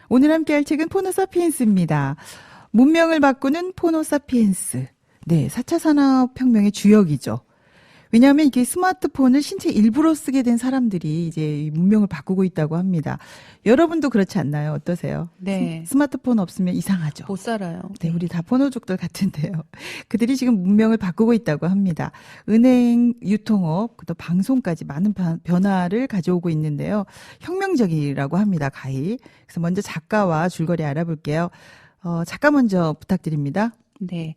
오늘 함께할 책은 포노사피엔스입니다. 문명을 바꾸는 포노사피엔스. 네, 4차 산업혁명의 주역이죠. 왜냐하면 이게 스마트폰을 신체 일부로 쓰게 된 사람들이 이제 이 문명을 바꾸고 있다고 합니다. 여러분도 그렇지 않나요? 어떠세요? 네. 스마트폰 없으면 이상하죠. 못 살아요. 네, 우리 다 포노족들 같은데요. 그들이 지금 문명을 바꾸고 있다고 합니다. 은행, 유통업, 또 방송까지 많은 변화를 가져오고 있는데요. 혁명적이라고 합니다, 가히. 그래서 먼저 작가와 줄거리 알아볼게요. 작가 먼저 부탁드립니다. 네.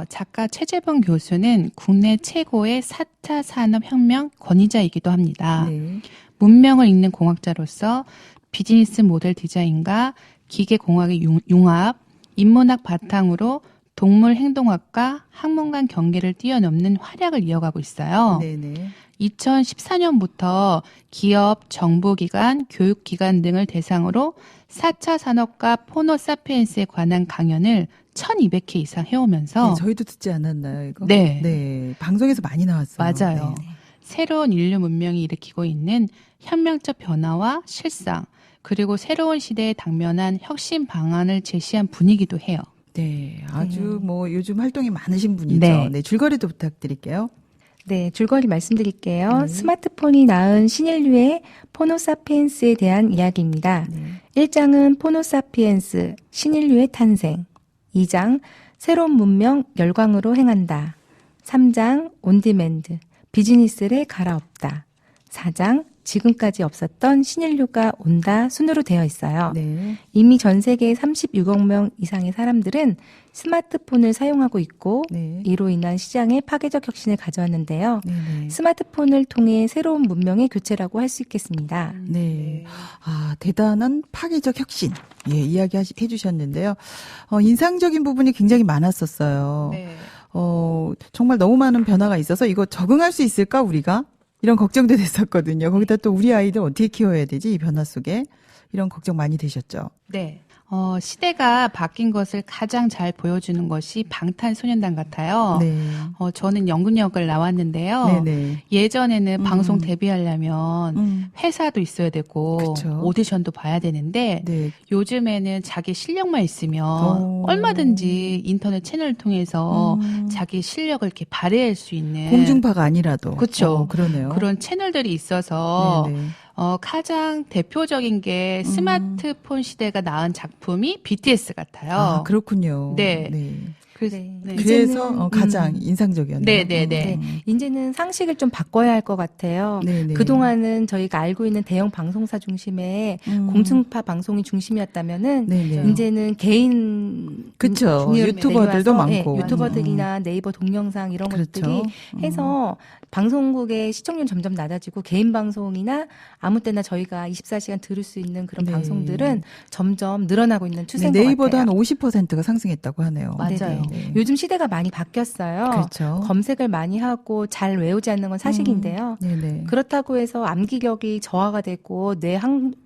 작가 최재범 교수는 국내 최고의 4차 산업혁명 권위자이기도 합니다. 네. 문명을 읽는 공학자로서 비즈니스 모델 디자인과 기계공학의 융합, 인문학 바탕으로 동물 행동학과 학문간 경계를 뛰어넘는 활약을 이어가고 있어요. 네네. 2014년부터 기업, 정부기관, 교육기관 등을 대상으로 4차 산업과 포노사피엔스에 관한 강연을 1200회 이상 해오면서 네, 저희도 듣지 않았나요, 이거? 네. 네. 방송에서 많이 나왔어요. 맞아요. 네. 새로운 인류 문명이 일으키고 있는 혁명적 변화와 실상, 그리고 새로운 시대에 당면한 혁신 방안을 제시한 분이기도 해요. 네. 아주 뭐 요즘 활동이 많으신 분이죠. 네. 네. 줄거리도 부탁드릴게요. 네, 줄거리 말씀드릴게요. 네. 스마트폰이 낳은 신인류의 포노사피엔스에 대한 이야기입니다. 네. 1장은 포노사피엔스, 신인류의 탄생. 2장, 새로운 문명, 열광으로 행한다. 3장, 온디맨드, 비즈니스를 갈아엎다. 4장, 지금까지 없었던 신인류가 온다 순으로 되어 있어요. 네. 이미 전 세계 36억 명 이상의 사람들은 스마트폰을 사용하고 있고 네. 이로 인한 시장에 파괴적 혁신을 가져왔는데요. 네. 스마트폰을 통해 새로운 문명의 교체라고 할 수 있겠습니다. 네. 아, 대단한 파괴적 혁신. 예, 이야기 해주셨는데요. 인상적인 부분이 굉장히 많았었어요. 네. 정말 너무 많은 변화가 있어서 이거 적응할 수 있을까, 우리가? 이런 걱정도 됐었거든요. 거기다 또 우리 아이들 어떻게 키워야 되지, 이 변화 속에. 이런 걱정 많이 되셨죠. 네. 시대가 바뀐 것을 가장 잘 보여주는 것이 방탄소년단 같아요. 네. 저는 연극역을 나왔는데요. 네네. 예전에는 방송 데뷔하려면 회사도 있어야 되고 그쵸. 오디션도 봐야 되는데 네. 요즘에는 자기 실력만 있으면 오. 얼마든지 인터넷 채널을 통해서 자기 실력을 이렇게 발휘할 수 있는 공중파가 아니라도. 그쵸. 그러네요. 그런 채널들이 있어서 네네. 가장 대표적인 게 스마트폰 시대가 낳은 작품이 BTS 같아요. 아, 그렇군요. 네. 네. 그래서, 네. 네. 그래서 가장 인상적이었네요. 네네네. 네, 이제는 상식을 좀 바꿔야 할 것 같아요. 네네. 그동안은 저희가 알고 있는 대형 방송사 중심의 공중파 방송이 중심이었다면은 네네. 이제는 개인 그쵸. 중요를 유튜버들도 내려와서, 많고. 유튜버들이나 네이버 동영상 이런 그렇죠. 것들이 해서 방송국의 시청률 점점 낮아지고 개인 방송이나 아무 때나 저희가 24시간 들을 수 있는 그런 네. 방송들은 점점 늘어나고 있는 추세인 것 네이버도 같아요. 한 50%가 상승했다고 하네요. 맞아요. 네. 요즘 시대가 많이 바뀌었어요. 그렇죠. 검색을 많이 하고 잘 외우지 않는 건 사실인데요. 네네. 그렇다고 해서 암기력이 저하가 되고 뇌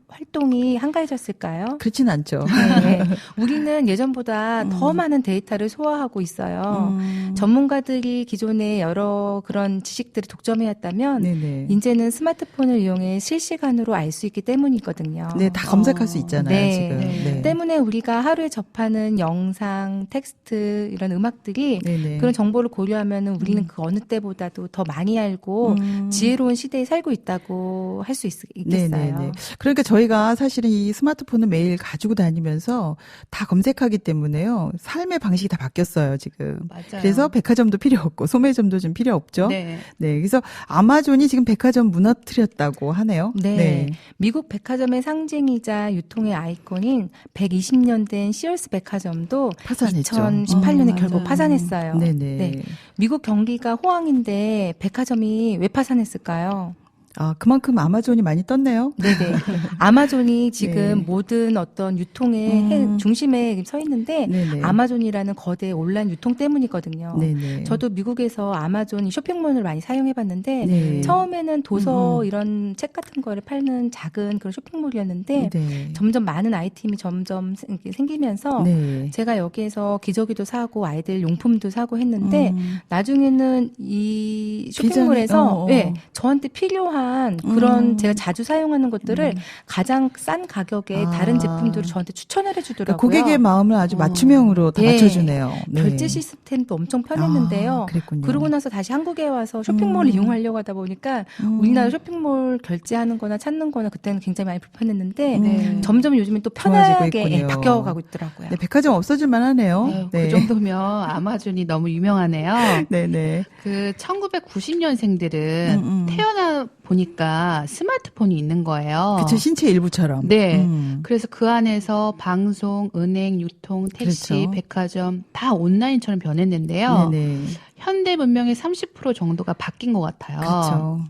활동이 한가해졌을까요? 그렇진 않죠. 네. 우리는 예전보다 더 많은 데이터를 소화하고 있어요. 전문가들이 기존에 여러 그런 지식들을 독점해왔다면 네네. 이제는 스마트폰을 이용해 실시간으로 알 수 있기 때문이거든요. 네, 다 검색할 수 있잖아요, 네. 지금. 네. 때문에 우리가 하루에 접하는 영상, 텍스트 이런 음악들이 네네. 그런 정보를 고려하면 우리는 그 어느 때보다도 더 많이 알고 지혜로운 시대에 살고 있다고 할 수 있겠어요. 네네네. 그러니까 저희가 사실은 이 스마트폰을 매일 가지고 다니면서 다 검색하기 때문에요. 삶의 방식이 다 바뀌었어요, 지금. 맞아요. 그래서 백화점도 필요 없고 소매점도 좀 필요 없죠. 네. 네. 그래서 아마존이 지금 백화점 무너뜨렸다고 하네요. 네. 미국 백화점의 상징이자 유통의 아이콘인 120년 된 시얼스 백화점도 파산했죠. 2018년에 결국 맞아요. 파산했어요. 네네. 네. 미국 경기가 호황인데 백화점이 왜 파산했을까요? 아, 그만큼 아마존이 많이 떴네요. 네네. 아마존이 지금 네. 모든 어떤 유통의 중심에 서 있는데 네네. 아마존이라는 거대 온라인 유통 때문이거든요. 네네. 저도 미국에서 아마존 쇼핑몰을 많이 사용해봤는데 네. 처음에는 도서 이런 책 같은 거를 팔는 작은 그런 쇼핑몰이었는데 네. 점점 많은 아이템이 점점 생기면서 네. 제가 여기에서 기저귀도 사고 아이들 용품도 사고 했는데 나중에는 이 쇼핑몰에서 비장의- 네, 저한테 필요한 필요한 그런 제가 자주 사용하는 것들을 가장 싼 가격에 다른 제품들을 저한테 추천을 해주더라고요. 그러니까 고객의 마음을 아주 맞춤형으로 다 예. 맞춰주네요. 네. 결제 시스템도 엄청 편했는데요. 그랬군요. 그러고 나서 다시 한국에 와서 쇼핑몰을 이용하려고 하다 보니까 우리나라 쇼핑몰 결제하는 거나 찾는 거나 그때는 굉장히 많이 불편했는데 네. 점점 요즘엔 또 좋아지고 편하게 있군요. 바뀌어가고 있더라고요. 네, 백화점 없어질 만하네요. 아유, 네. 그 정도면 아마존이 너무 유명하네요. 네네. 그 1990년생들은 태어나 보니까 스마트폰이 있는 거예요. 그쵸, 신체 일부처럼. 네. 그래서 그 안에서 방송, 은행, 유통, 택시, 그렇죠. 백화점 다 온라인처럼 변했는데요. 네네. 현대 문명의 30% 정도가 바뀐 것 같아요. 그렇죠.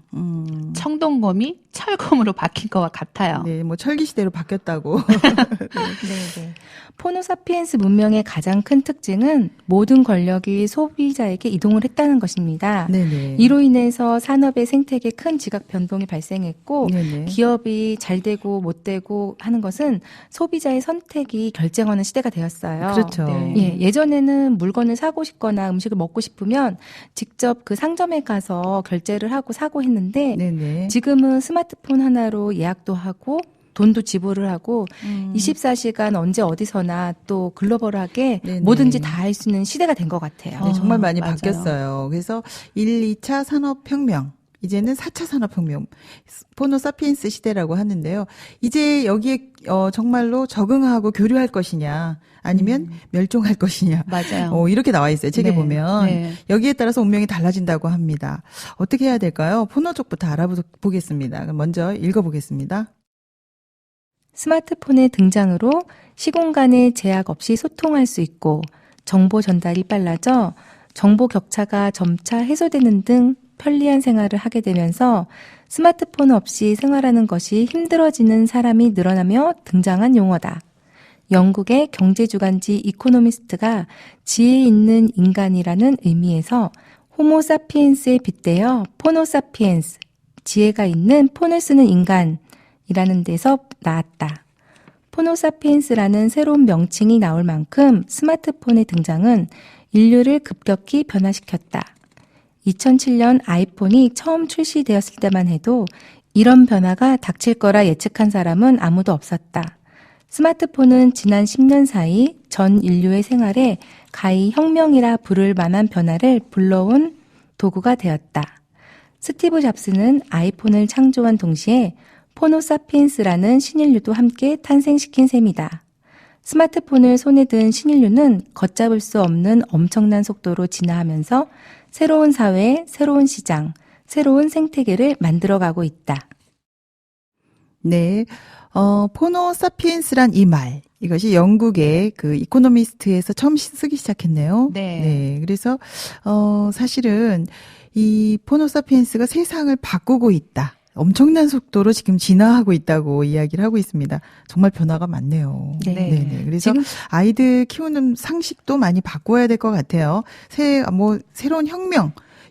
청동검이 철검으로 바뀐 것 같아요. 네, 뭐 철기 시대로 바뀌었다고. 네. 포노사피엔스 문명의 가장 큰 특징은 모든 권력이 소비자에게 이동을 했다는 것입니다. 네네. 이로 인해서 산업의 생태계에 큰 지각 변동이 발생했고 네네. 기업이 잘 되고 못 되고 하는 것은 소비자의 선택이 결정하는 시대가 되었어요. 그렇죠. 네. 예전에는 물건을 사고 싶거나 음식을 먹고 싶으면 직접 그 상점에 가서 결제를 하고 사고 했는데 네네. 지금은 스마트폰 하나로 예약도 하고 돈도 지불을 하고 24시간 언제 어디서나 또 글로벌하게 네네. 뭐든지 다 할 수 있는 시대가 된 것 같아요. 네, 정말 많이 맞아요. 바뀌었어요. 그래서 1, 2차 산업혁명, 이제는 4차 산업혁명, 포노사피엔스 시대라고 하는데요. 이제 여기에 정말로 적응하고 교류할 것이냐, 아니면 멸종할 것이냐. 맞아요. 이렇게 나와 있어요. 책에 네, 보면. 네. 여기에 따라서 운명이 달라진다고 합니다. 어떻게 해야 될까요? 포노 쪽부터 알아보겠습니다. 그럼 먼저 읽어보겠습니다. 스마트폰의 등장으로 시공간의 제약 없이 소통할 수 있고 정보 전달이 빨라져 정보 격차가 점차 해소되는 등 편리한 생활을 하게 되면서 스마트폰 없이 생활하는 것이 힘들어지는 사람이 늘어나며 등장한 용어다. 영국의 경제주간지 이코노미스트가 지혜 있는 인간이라는 의미에서 호모사피엔스에 빗대어 포노사피엔스, 지혜가 있는 폰을 쓰는 인간이라는 데서 나왔다. 포노사피엔스라는 새로운 명칭이 나올 만큼 스마트폰의 등장은 인류를 급격히 변화시켰다. 2007년 아이폰이 처음 출시되었을 때만 해도 이런 변화가 닥칠 거라 예측한 사람은 아무도 없었다. 스마트폰은 지난 10년 사이 전 인류의 생활에 가히 혁명이라 부를 만한 변화를 불러온 도구가 되었다. 스티브 잡스는 아이폰을 창조한 동시에 포노사피엔스라는 신인류도 함께 탄생시킨 셈이다. 스마트폰을 손에 든 신인류는 걷잡을 수 없는 엄청난 속도로 진화하면서 새로운 사회, 새로운 시장, 새로운 생태계를 만들어가고 있다. 네. 포노사피엔스란 이 말. 이것이 영국의 그 이코노미스트에서 처음 쓰기 시작했네요. 네. 그래서, 사실은 이 포노사피엔스가 세상을 바꾸고 있다. 엄청난 속도로 지금 진화하고 있다고 이야기를 하고 있습니다. 정말 변화가 많네요. 네. 네네. 그래서 지금 아이들 키우는 상식도 많이 바꿔야 될 것 같아요. 새로운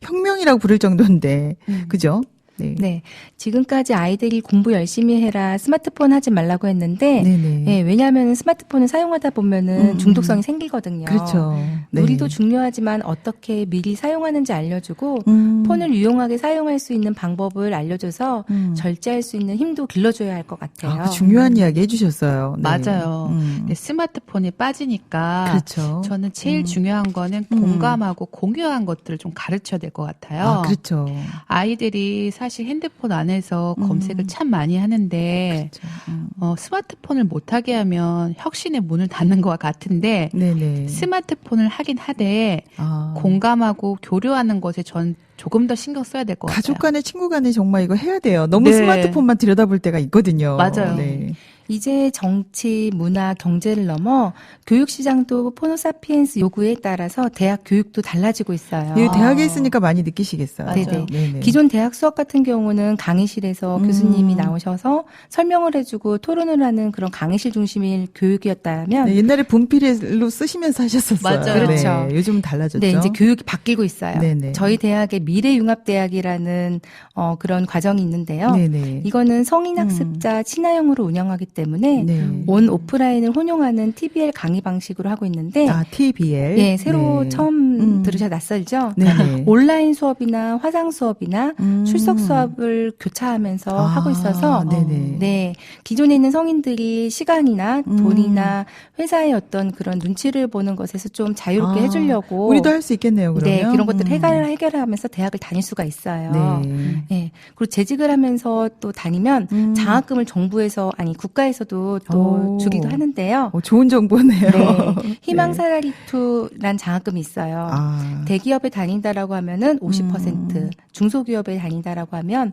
혁명이라고 부를 정도인데, 그죠? 네. 네. 지금까지 아이들이 공부 열심히 해라, 스마트폰 하지 말라고 했는데, 네네. 예, 왜냐하면 스마트폰을 사용하다 보면은 중독성이 생기거든요. 그렇죠. 네. 우리도 중요하지만 어떻게 미리 사용하는지 알려주고, 폰을 유용하게 사용할 수 있는 방법을 알려줘서 절제할 수 있는 힘도 길러줘야 할 것 같아요. 그 중요한 이야기 해주셨어요. 네. 맞아요. 네, 스마트폰에 빠지니까 그렇죠. 저는 제일 중요한 거는 공감하고 공유한 것들을 좀 가르쳐야 될 것 같아요. 그렇죠. 아이들이 사실 핸드폰 안에서 검색을 참 많이 하는데 그렇죠. 스마트폰을 못하게 하면 혁신의 문을 닫는 것과 같은데 네네. 스마트폰을 하긴 하되 공감하고 교류하는 것에 전 조금 더 신경 써야 될 것 같아요. 가족 간에 친구 간에 정말 이거 해야 돼요. 너무 네. 스마트폰만 들여다볼 때가 있거든요. 맞아요. 네. 이제 정치, 문화, 경제를 넘어 교육 시장도 포노사피엔스 요구에 따라서 대학 교육도 달라지고 있어요. 이 대학에 있으니까 많이 느끼시겠어요. 네네. 네네. 기존 대학 수업 같은 경우는 강의실에서 교수님이 나오셔서 설명을 해주고 토론을 하는 그런 강의실 중심의 교육이었다면 네, 옛날에 분필로 쓰시면서 하셨었어요. 맞아요. 그렇죠. 네, 요즘은 달라졌죠. 네, 이제 교육이 바뀌고 있어요. 네네. 저희 대학의 미래융합대학이라는 그런 과정이 있는데요. 네네. 이거는 성인 학습자 친화형으로 운영하기 때문에 네. 온 오프라인을 혼용하는 TBL 강의 방식으로 하고 있는데 TBL. 예, 새로 네. 처음 들으셔 낯설죠? 네네. 온라인 수업이나 화상 수업이나 출석 음. 수업을 교차하면서 하고 있어서 네네. 네, 기존에 있는 성인들이 시간이나 돈이나 회사의 어떤 그런 눈치를 보는 것에서 좀 자유롭게 해주려고 우리도 할 수 있겠네요, 그러면. 네, 그런 것들을 해결하면서 대학을 다닐 수가 있어요. 네. 네, 그리고 재직을 하면서 또 다니면 장학금을 정부에서 아니 국가에서도 또 주기도 하는데요. 좋은 정보네요. 네, 희망 네. 사라리투란 장학금이 있어요. 아. 대기업에 다닌다라고 하면은 50%, 중소기업에 다닌다라고 하면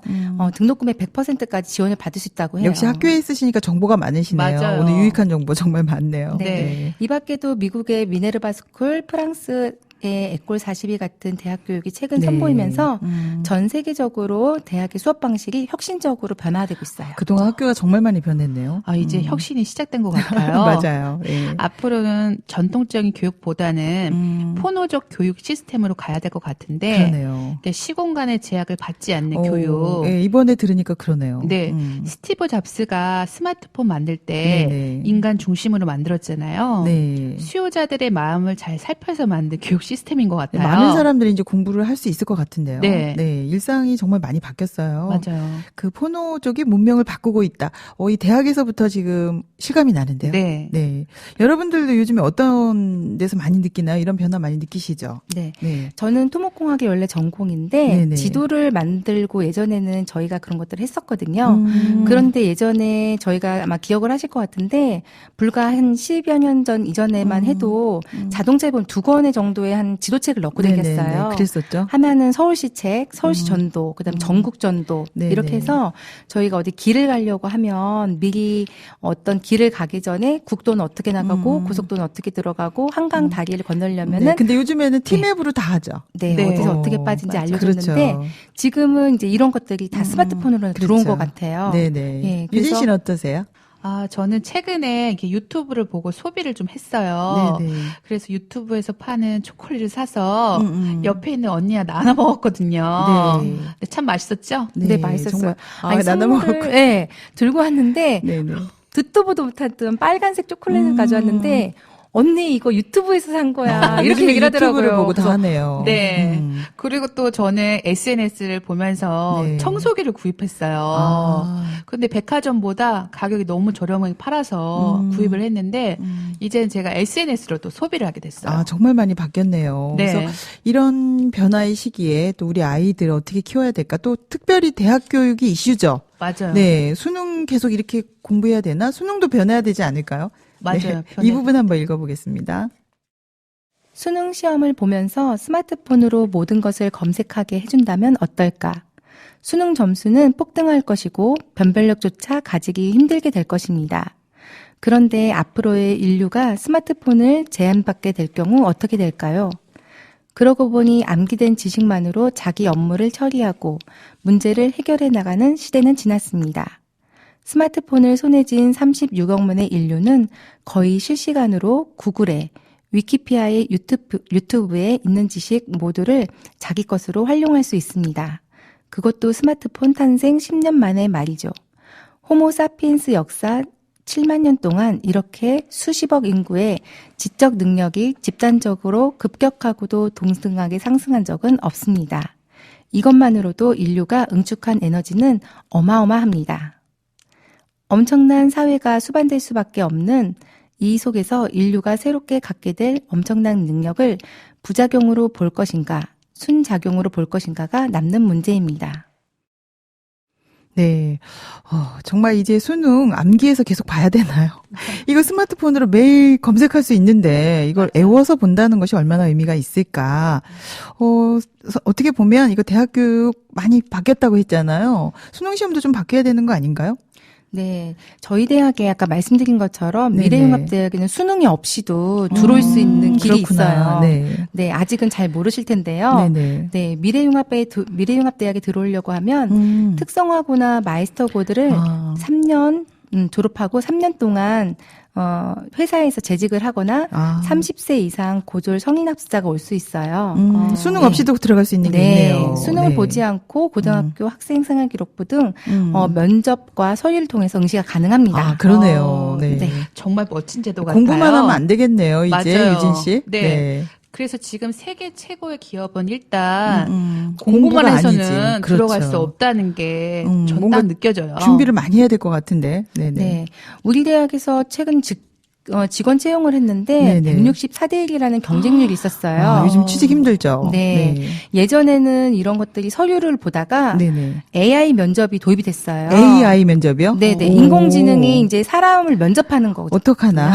등록금의 100%까지 지원을 받을 수 있다고 해요. 역시 학교에 있으시니까 정보가 많으시네요. 맞아요. 오늘 유익한 정보 정말 많네요. 네. 이 밖에도 미국의 미네르바 스쿨, 프랑스의 에콜 42 같은 대학 교육이 최근 네. 선보이면서 전 세계적으로 대학의 수업 방식이 혁신적으로 변화되고 있어요. 그동안 학교가 정말 많이 변했네요. 이제 혁신이 시작된 것 같아요. 맞아요. 네. 앞으로는 전통적인 교육보다는 포노적 교육 시스템으로 가야 될 것 같은데 그러네요. 그러니까 시공간의 제약을 받지 않는 교육. 네, 이번에 들으니까 그러네요. 네, 스티브 잡스가 스마트폰 만들 때 네네. 인간 중심으로 만들었잖아요. 네. 수요자들의 마음을 잘 살펴서 만든 교육 시스템인 것 같아요. 많은 사람들이 이제 공부를 할 수 있을 것 같은데요. 네. 일상이 정말 많이 바뀌었어요. 맞아요. 그 포노 쪽이 문명을 바꾸고 있다. 이 대학에서부터 지금 실감이 나는데요. 네. 여러분들도 요즘에 어떤 데서 많이 느끼나요? 이런 변화 많이 느끼시죠? 네. 네. 저는 토목공학이 원래 전공인데 네네. 지도를 만들고 예전에는 저희가 그런 것들을 했었거든요. 그런데 예전에 저희가 아마 기억을 하실 것 같은데 불과 한 10여 년 전 이전에만 해도 자동차에 보면 2권의 정도의 한 지도책을 넣고 다녔어요. 그랬었죠. 하나는 서울시 책, 서울시 전도, 그다음 전국 전도 네네. 이렇게 해서 저희가 어디 길을 가려고 하면 미리 어떤 길을 가기 전에 국도는 어떻게 나가고 고속도는 어떻게 들어가고 한강 다리를 건너려면은 네. 근데 요즘에는 티맵으로 다 하죠. 네, 네. 어디서 어떻게 빠진지 맞아. 알려줬는데 그렇죠. 지금은 이제 이런 것들이 다 스마트폰으로 들어온 그렇죠. 것 같아요. 네네. 예, 유진 그래서 씨는 어떠세요? 저는 최근에 이렇게 유튜브를 보고 소비를 좀 했어요. 네네. 그래서 유튜브에서 파는 초콜릿을 사서 음. 옆에 있는 언니가 나눠 먹었거든요. 네. 근데 참 맛있었죠? 네, 맛있었어요. 정말. 나눠 선물을, 먹었고. 네, 들고 왔는데 네네. 듣도 보도 못했던 빨간색 초콜릿을 가져왔는데 언니 이거 유튜브에서 산 거야. 이렇게 얘기를 하더라고요. 유튜브를 보고 다 그래서 하네요. 네. 그리고 또 저는 SNS를 보면서 네. 청소기를 구입했어요. 근데 백화점보다 가격이 너무 저렴하게 팔아서 구입을 했는데 이제는 제가 SNS로 또 소비를 하게 됐어요. 정말 많이 바뀌었네요. 네. 그래서 이런 변화의 시기에 또 우리 아이들 어떻게 키워야 될까? 또 특별히 대학 교육이 이슈죠. 맞아요. 네. 수능 계속 이렇게 공부해야 되나? 수능도 변해야 되지 않을까요? 맞아요. 네. 이 부분 한번 읽어보겠습니다. 수능 시험을 보면서 스마트폰으로 모든 것을 검색하게 해준다면 어떨까? 수능 점수는 폭등할 것이고 변별력조차 가지기 힘들게 될 것입니다. 그런데 앞으로의 인류가 스마트폰을 제한받게 될 경우 어떻게 될까요? 그러고 보니 암기된 지식만으로 자기 업무를 처리하고 문제를 해결해 나가는 시대는 지났습니다. 스마트폰을 손에 쥔 36억 문의 인류는 거의 실시간으로 구글에, 위키피디아의 유튜브에 있는 지식 모두를 자기 것으로 활용할 수 있습니다. 그것도 스마트폰 탄생 10년 만의 말이죠. 호모사피엔스 역사 7만 년 동안 이렇게 수십억 인구의 지적 능력이 집단적으로 급격하고도 동등하게 상승한 적은 없습니다. 이것만으로도 인류가 응축한 에너지는 어마어마합니다. 엄청난 사회가 수반될 수밖에 없는 이 속에서 인류가 새롭게 갖게 될 엄청난 능력을 부작용으로 볼 것인가, 순작용으로 볼 것인가가 남는 문제입니다. 네. 정말 이제 수능 암기해서 계속 봐야 되나요? 이거 스마트폰으로 매일 검색할 수 있는데 이걸 애워서 본다는 것이 얼마나 의미가 있을까? 어떻게 보면 이거 대학 교육 많이 바뀌었다고 했잖아요. 수능 시험도 좀 바뀌어야 되는 거 아닌가요? 네. 저희 대학에 아까 말씀드린 것처럼 네네. 미래융합대학에는 수능이 없이도 들어올 수 있는 길이 그렇구나. 있어요. 네. 네. 아직은 잘 모르실 텐데요. 네네. 네. 미래융합대학에 들어오려고 하면 특성화고나 마이스터고들을 3년 졸업하고 3년 동안 회사에서 재직을 하거나 30세 이상 고졸 성인 학습자가 올 수 있어요. 수능 없이도 들어갈 수 있는 게 네. 있네요. 수능을 보지 않고 고등학교 학생 생활기록부 등 면접과 서류를 통해서 응시가 가능합니다. 아, 그러네요. 네. 네. 정말 멋진 제도 같아요. 공부만 하면 안 되겠네요, 이제 맞아요. 유진 씨. 네. 그래서 지금 세계 최고의 기업은 일단 공부가 공부만 해서는 아니지. 들어갈 그렇죠. 수 없다는 게 전 뭔가 딱 느껴져요. 준비를 많이 해야 될 것 같은데. 네네. 네. 우리 대학에서 최근 직원 채용을 했는데 네네. 164대 1이라는 경쟁률이 있었어요. 아, 요즘 취직 힘들죠. 네. 예전에는 이런 것들이 서류를 보다가 네네. AI 면접이 도입이 됐어요. AI 면접이요? 네네. 오. 인공지능이 이제 사람을 면접하는 거죠. 어떡하나.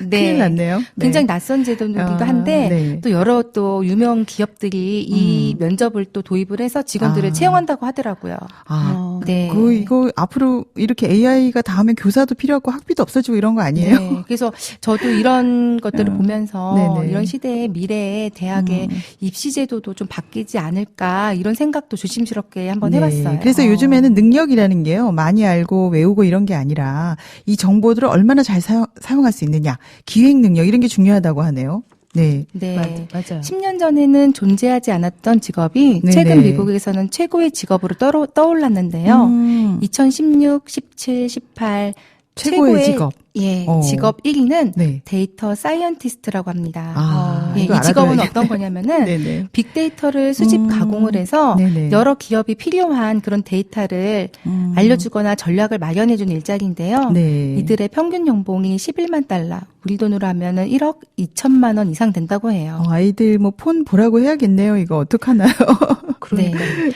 네. 큰일 났네요. 네. 굉장히 낯선 제도이기도 한데 네. 또 여러 또 유명 기업들이 이 면접을 또 도입을 해서 직원들을 채용한다고 하더라고요. 네. 이거 앞으로 이렇게 AI가 다음에 교사도 필요하고 학비도 없어지고 이런 거 아니에요? 네. 그래서 저도 이런 것들을 보면서 네네. 이런 시대의 미래에 대학의 입시 제도도 좀 바뀌지 않을까 이런 생각도 조심스럽게 한번 해봤어요. 그래서 요즘에는 능력이라는 게요, 많이 알고 외우고 이런 게 아니라 이 정보들을 얼마나 잘 사용할 수 있느냐, 기획 능력 이런 게 중요하다고 하네요. 네. 네. 맞아요. 10년 전에는 존재하지 않았던 직업이 네네. 최근 미국에서는 최고의 직업으로 떠올랐는데요. 2016, 17, 18 최고의 직업. 예, 직업 1위는 네. 데이터 사이언티스트라고 합니다. 이 이거 직업은 알아둬야겠네. 어떤 거냐면은 네네. 빅데이터를 수집 가공을 해서 네네. 여러 기업이 필요한 그런 데이터를 알려주거나 전략을 마련해주는 일자리인데요. 네. 이들의 평균 연봉이 11만 달러, 우리 돈으로 하면은 1억 2천만 원 이상 된다고 해요. 아이들 뭐 폰 보라고 해야겠네요. 이거 어떡하나요? 네.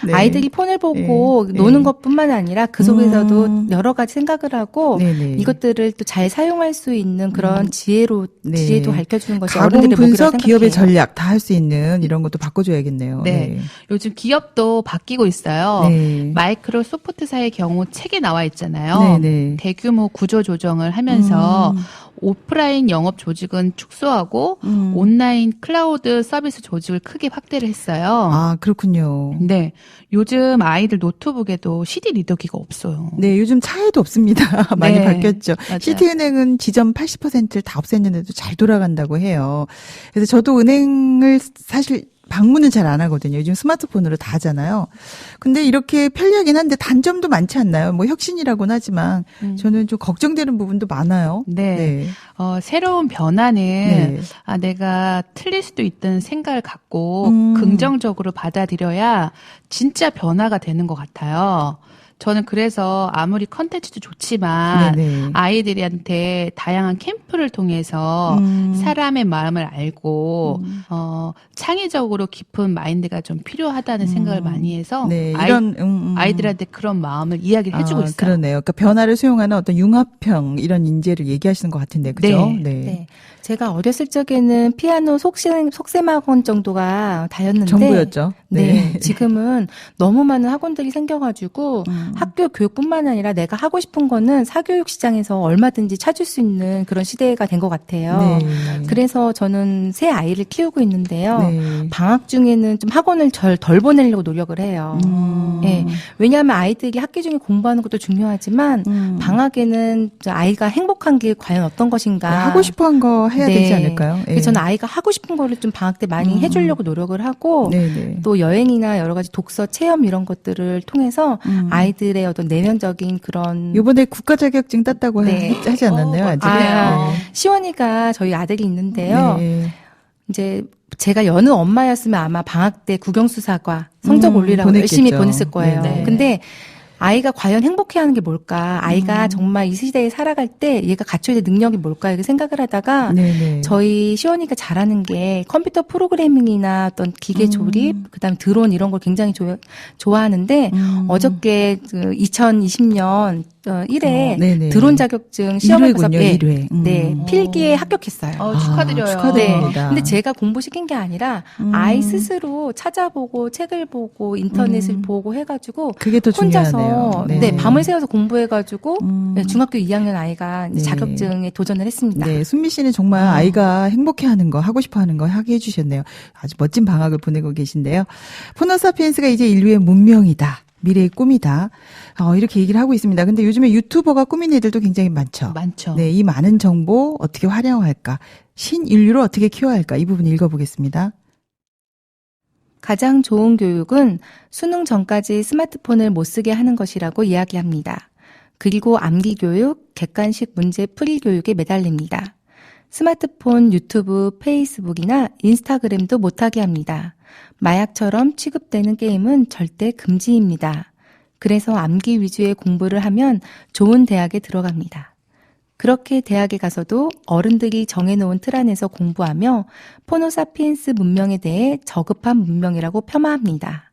네. 아이들이 폰을 보고 노는 것뿐만 아니라 그 속에서도 여러 가지 생각을 하고 네네. 이것들을 또 잘 사용할 수 있는 그런 지혜도 가르쳐주는 것이 가공 어른들의 목이라고 분석, 생각해요. 기업의 전략 다 할 수 있는 이런 것도 바꿔줘야겠네요. 네. 요즘 기업도 바뀌고 있어요. 네. 마이크로소프트사의 경우 책에 나와 있잖아요. 네네. 대규모 구조 조정을 하면서 오프라인 영업 조직은 축소하고 온라인 클라우드 서비스 조직을 크게 확대를 했어요. 아, 그렇군요. 네. 요즘 아이들 노트북에도 CD 리더기가 없어요. 네, 요즘 차에도 없습니다. 많이 네, 바뀌었죠. 맞아요. 시티은행은 지점 80%를 다 없앴는데도 잘 돌아간다고 해요. 그래서 저도 은행을 사실 방문은 잘 안 하거든요. 요즘 스마트폰으로 다 하잖아요. 근데 이렇게 편리하긴 한데 단점도 많지 않나요? 뭐 혁신이라고는 하지만 저는 좀 걱정되는 부분도 많아요. 네. 새로운 변화는 내가 틀릴 수도 있다는 생각을 갖고 긍정적으로 받아들여야 진짜 변화가 되는 것 같아요. 저는 그래서 아무리 컨텐츠도 좋지만 네네. 아이들한테 다양한 캠프를 통해서 사람의 마음을 알고 창의적으로 깊은 마인드가 좀 필요하다는 생각을 많이 해서 네, 아이들한테 그런 마음을 이야기를 해주고 있어요. 그러네요. 그러니까 변화를 수용하는 어떤 융합형 이런 인재를 얘기하시는 것 같은데, 그죠? 네. 제가 어렸을 적에는 피아노 속셈학원 정도가 다였는데 전부였죠. 네. 지금은 너무 많은 학원들이 생겨가지고 학교 교육뿐만 아니라 내가 하고 싶은 거는 사교육 시장에서 얼마든지 찾을 수 있는 그런 시대가 된 것 같아요. 네. 그래서 저는 새 아이를 키우고 있는데요. 네. 방학 중에는 좀 학원을 덜 보내려고 노력을 해요. 네. 왜냐하면 아이들이 학기 중에 공부하는 것도 중요하지만 방학에는 아이가 행복한 게 과연 어떤 것인가. 하고 싶어한 거 해야 되지 않을까요? 그래서 저는 아이가 하고 싶은 거를 좀 방학 때 많이 해주려고 노력을 하고 또 여행이나 여러 가지 독서 체험 이런 것들을 통해서 아이들의 어떤 내면적인 그런 이번에 국가 자격증 땄다고 하지 않았나요? 아직? 시원이가 저희 아들이 있는데요. 네. 이제 제가 여느 엄마였으면 아마 방학 때 국영수사과 성적 올리라고 열심히 보냈을 거예요. 네네. 근데 아이가 과연 행복해하는 게 뭘까? 아이가 정말 이 시대에 살아갈 때 얘가 갖춰야 될 능력이 뭘까? 이렇게 생각을 하다가 저희 시원이가 잘하는 게 컴퓨터 프로그래밍이나 어떤 기계 조립, 그다음에 드론 이런 걸 굉장히 좋아하는데 어저께 2020년 1회 드론 자격증 시험을 봐서 1회. 네, 필기에 합격했어요. 축하드려요. 축하드립니다. 네. 근데 제가 공부시킨 게 아니라 아이 스스로 찾아보고 책을 보고 인터넷을 보고 해가지고 그게 더 혼자서 중요하네요. 밤을 새워서 공부해가지고 중학교 2학년 아이가 자격증에 도전을 했습니다. 네, 순미 씨는 정말 아이가 행복해하는 거, 하고 싶어하는 거 하게 해주셨네요. 아주 멋진 방학을 보내고 계신데요. 포너사피엔스가 이제 인류의 문명이다. 미래의 꿈이다. 이렇게 얘기를 하고 있습니다. 근데 요즘에 유튜버가 꾸민 애들도 굉장히 많죠. 많죠. 네, 이 많은 정보 어떻게 활용할까? 신인류를 어떻게 키워야 할까? 이 부분 읽어보겠습니다. 가장 좋은 교육은 수능 전까지 스마트폰을 못 쓰게 하는 것이라고 이야기합니다. 그리고 암기 교육, 객관식 문제 풀이 교육에 매달립니다. 스마트폰, 유튜브, 페이스북이나 인스타그램도 못하게 합니다. 마약처럼 취급되는 게임은 절대 금지입니다. 그래서 암기 위주의 공부를 하면 좋은 대학에 들어갑니다. 그렇게 대학에 가서도 어른들이 정해놓은 틀 안에서 공부하며 포노사피엔스 문명에 대해 저급한 문명이라고 폄하합니다.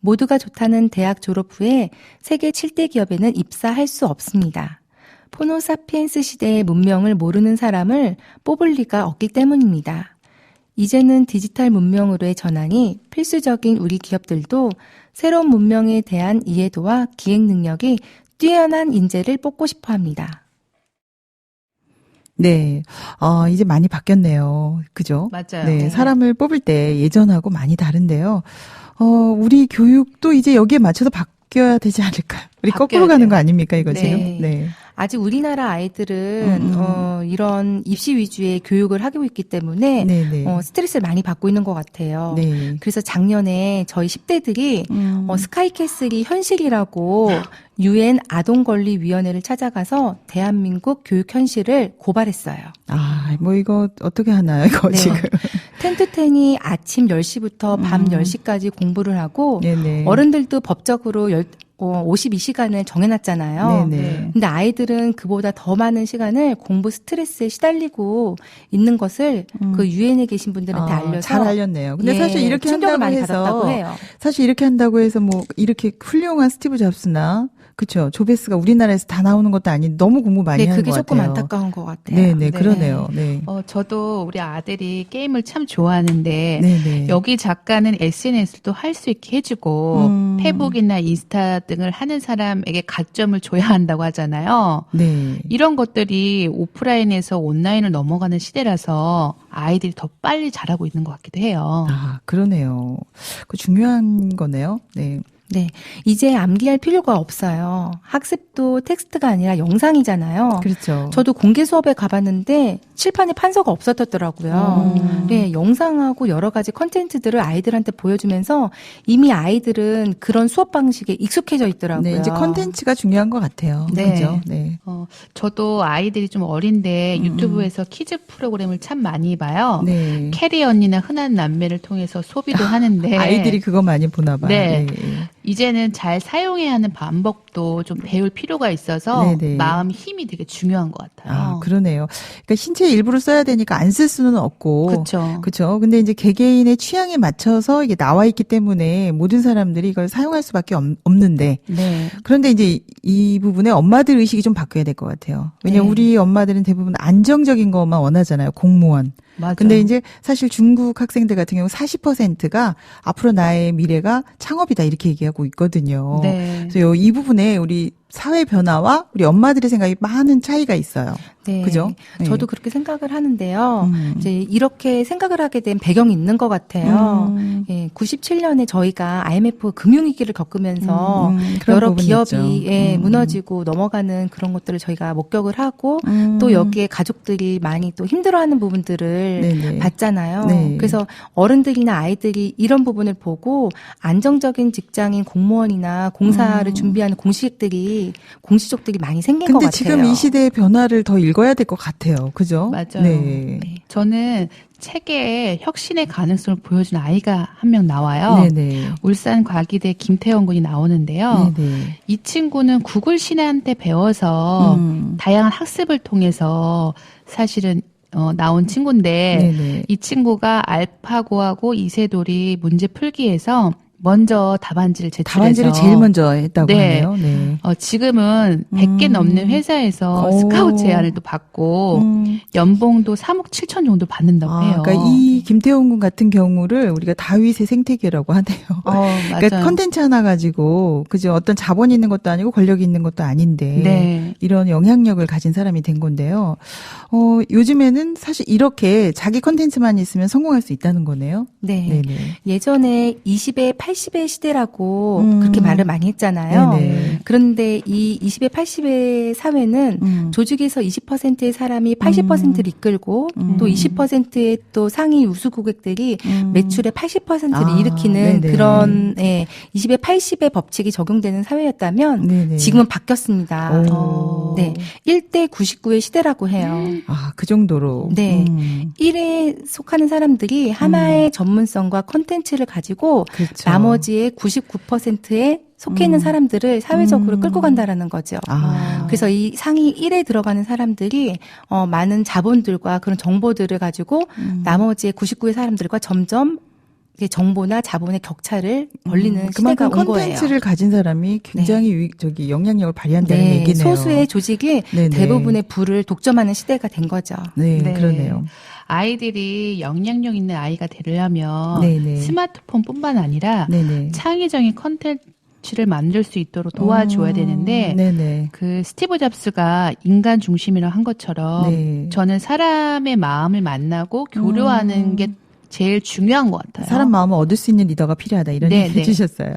모두가 좋다는 대학 졸업 후에 세계 7대 기업에는 입사할 수 없습니다. 포노사피엔스 시대의 문명을 모르는 사람을 뽑을 리가 없기 때문입니다. 이제는 디지털 문명으로의 전환이 필수적인 우리 기업들도 새로운 문명에 대한 이해도와 기획 능력이 뛰어난 인재를 뽑고 싶어 합니다. 네. 이제 많이 바뀌었네요. 그죠? 맞아요. 네. 네. 사람을 뽑을 때 예전하고 많이 다른데요. 우리 교육도 이제 여기에 맞춰서 바뀌어야 되지 않을까요? 우리 거꾸로 가는 거 아닙니까, 이거 지금? 네. 네. 아직 우리나라 아이들은 이런 입시 위주의 교육을 하고 있기 때문에 네네. 스트레스를 많이 받고 있는 것 같아요. 네. 그래서 작년에 저희 10대들이 스카이캐슬이 현실이라고 UN 아동권리위원회를 찾아가서 대한민국 교육 현실을 고발했어요. 뭐 이거 어떻게 하나요, 이거 네. 지금? 10-10이 아침 10시부터 밤 10시까지 공부를 하고 네네. 어른들도 법적으로 52시간을 정해놨잖아요. 네네. 근데 아이들은 그보다 더 많은 시간을 공부 스트레스에 시달리고 있는 것을 그 유엔에 계신 분들한테 알려서 잘 알렸네요. 근데 예, 사실 이렇게 충격을 한다고 많이 해서 받았다고 해요. 사실 이렇게 한다고 해서 뭐 이렇게 훌륭한 스티브 잡스나 그렇죠. 조베스가 우리나라에서 다 나오는 것도 아닌 너무 공부 많이 네, 하는 그게 것 조금 같아요. 안타까운 것 같아요. 네네, 그러네요. 네. 저도 우리 아들이 게임을 참 좋아하는데 네네. 여기 작가는 SNS도 할 수 있게 해주고 페북이나 인스타 등을 하는 사람에게 가점을 줘야 한다고 하잖아요. 네. 이런 것들이 오프라인에서 온라인을 넘어가는 시대라서 아이들이 더 빨리 자라고 있는 것 같기도 해요. 그러네요. 그 중요한 거네요. 네. 네. 이제 암기할 필요가 없어요. 학습도 텍스트가 아니라 영상이잖아요. 그렇죠. 저도 공개 수업에 가봤는데 칠판에 판서가 없었더라고요. 네, 영상하고 여러 가지 컨텐츠들을 아이들한테 보여주면서 이미 아이들은 그런 수업 방식에 익숙해져 있더라고요. 네, 이제 컨텐츠가 중요한 것 같아요. 네. 그죠? 네. 저도 아이들이 좀 어린데 유튜브에서 키즈 프로그램을 참 많이 봐요. 네. 캐리 언니나 흔한 남매를 통해서 소비도 하는데 아이들이 그거 많이 보나 봐요. 네. 네. 이제는 잘 사용해야 하는 방법도 좀 배울 필요가 있어서 네네. 마음 힘이 되게 중요한 것 같아요. 그러네요. 그러니까 신체의 일부를 써야 되니까 안 쓸 수는 없고. 그렇죠. 그렇죠. 근데 이제 개개인의 취향에 맞춰서 이게 나와 있기 때문에 모든 사람들이 이걸 사용할 수밖에 없는데. 네. 그런데 이제 이 부분에 엄마들 의식이 좀 바뀌어야 될 것 같아요. 왜냐면 네. 우리 엄마들은 대부분 안정적인 것만 원하잖아요. 공무원. 맞아요. 근데 이제 사실 중국 학생들 같은 경우 40%가 앞으로 나의 미래가 창업이다 이렇게 얘기하고 있거든요. 네. 그래서 이 부분에 우리 사회 변화와 우리 엄마들의 생각이 많은 차이가 있어요. 네. 그죠? 네. 저도 그렇게 생각을 하는데요. 이제 이렇게 생각을 하게 된 배경이 있는 것 같아요. 예, 97년에 저희가 IMF 금융위기를 겪으면서 그런 여러 부분이 기업이 있죠. 예, 무너지고 넘어가는 그런 것들을 저희가 목격을 하고 또 여기에 가족들이 많이 또 힘들어하는 부분들을 네네. 봤잖아요. 네. 그래서 어른들이나 아이들이 이런 부분을 보고 안정적인 직장인 공무원이나 공사를 준비하는 공시족들이 많이 생긴 것 근데 같아요. 지금 이 시대의 변화를 더 읽어야 될 것 같아요. 그죠? 맞아요. 네. 저는 책에 혁신의 가능성을 보여준 아이가 한 명 나와요. 네네. 울산 과기대 김태원 군이 나오는데요. 네네. 이 친구는 구글 신한테 배워서 다양한 학습을 통해서 사실은 나온 친구인데 네네. 이 친구가 알파고하고 이세돌이 문제 풀기에서 먼저 답안지를 제출해서 답안지를 제일 먼저 했다고 네. 하네요. 네. 지금은 100개 넘는 회사에서 오. 스카우트 제안을 또 받고 연봉도 3억 7천 정도 받는다고 해요. 그러니까 이 김태훈 군 같은 경우를 우리가 다윗의 생태계라고 하네요. 맞아요. 그러니까 컨텐츠 하나 가지고 그죠? 어떤 자본이 있는 것도 아니고 권력이 있는 것도 아닌데 네. 이런 영향력을 가진 사람이 된 건데요. 요즘에는 사실 이렇게 자기 컨텐츠만 있으면 성공할 수 있다는 거네요. 네. 네네. 예전에 20에 80의 시대라고 그렇게 말을 많이 했잖아요. 네네. 그런데 이 20의 80의 사회는 조직에서 20%의 사람이 80%를 이끌고 또 20%의 또 상위 우수 고객들이 매출의 80%를 일으키는 네네. 그런 20의 80의 법칙이 적용되는 사회였다면 네네. 지금은 바뀌었습니다. 오. 네, 1대 99의 시대라고 해요. 아, 그 정도로. 네. 1에 속하는 사람들이 하나의 전문성과 콘텐츠를 가지고 그렇죠. 나머지의 99%에 속해 있는 사람들을 사회적으로 끌고 간다라는 거죠. 아. 그래서 이 상위 1에 들어가는 사람들이 많은 자본들과 그런 정보들을 가지고 나머지의 99의 사람들과 점점 정보나 자본의 격차를 벌리는 시대가 그만큼 온 거예요. 콘텐츠를 가진 사람이 굉장히 영향력을 발휘한다는 네, 얘기네요. 소수의 조직이 네네. 대부분의 부를 독점하는 시대가 된 거죠. 네, 네. 그러네요. 아이들이 영향력 있는 아이가 되려면 네네. 스마트폰뿐만 아니라 네네. 창의적인 컨텐츠를 만들 수 있도록 도와줘야 되는데 네네. 그 스티브 잡스가 인간 중심이라 한 것처럼 네. 저는 사람의 마음을 만나고 교류하는 게 제일 중요한 것 같아요. 사람 마음을 얻을 수 있는 리더가 필요하다 이런 네, 얘기 네. 해주셨어요.